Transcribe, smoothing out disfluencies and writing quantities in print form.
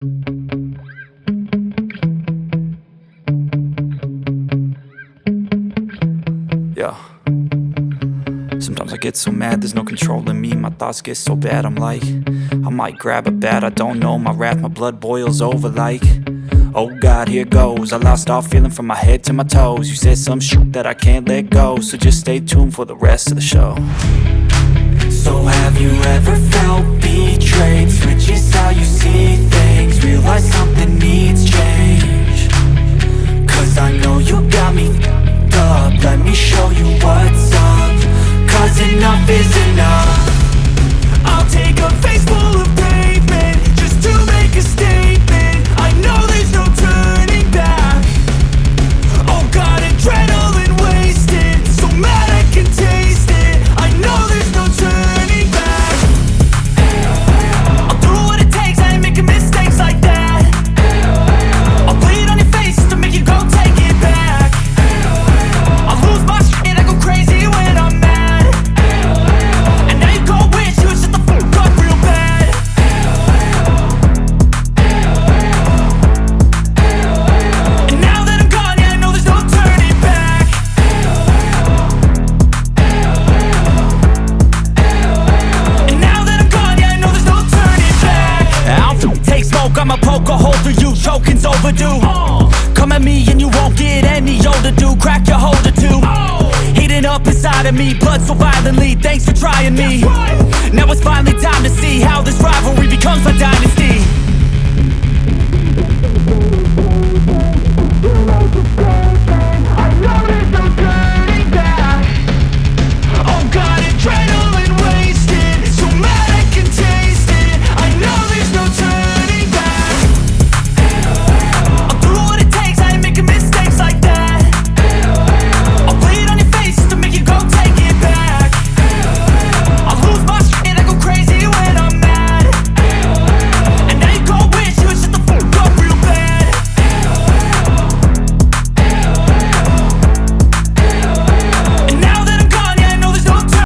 Yeah. Sometimes I get so mad, there's no controlling me. My thoughts get so bad, I'm like, I might grab a bat, I don't know. My wrath, my blood boils over like, oh God, here goes. I lost all feeling from my head to my toes. You said some shit that I can't let go, so just stay tuned for the rest of the show. So have you ever felt betrayed? Switches how you see things, realize something needs change. Cause I know you got me up, let me show you what's up. Cause enough is enough. I'll take a face full of pavement just to make a statement. I know there's no turning back. Oh God, adrenaline wasted, so mad I can taste it. I know there's no turning back. I'll do what it takes, I ain't making mistakes like that. I'll bleed on your face to make you go take it back. I'll lose my shit, I go crazy when I'm mad. And now you go wish you would shut the fuck up real bad. And now that I'm gone, yeah, I know there's no turning back. And now that I'm gone, yeah, I know there's no turning back. I'll take smoke, I'ma poke a hole through you, choking's overdue. Come at me and you won't get any older, dude. Crack your holder too. Heating up inside of me, blood so violently, thanks for trying me. Now it's finally time to see how this rivalry becomes a dynasty.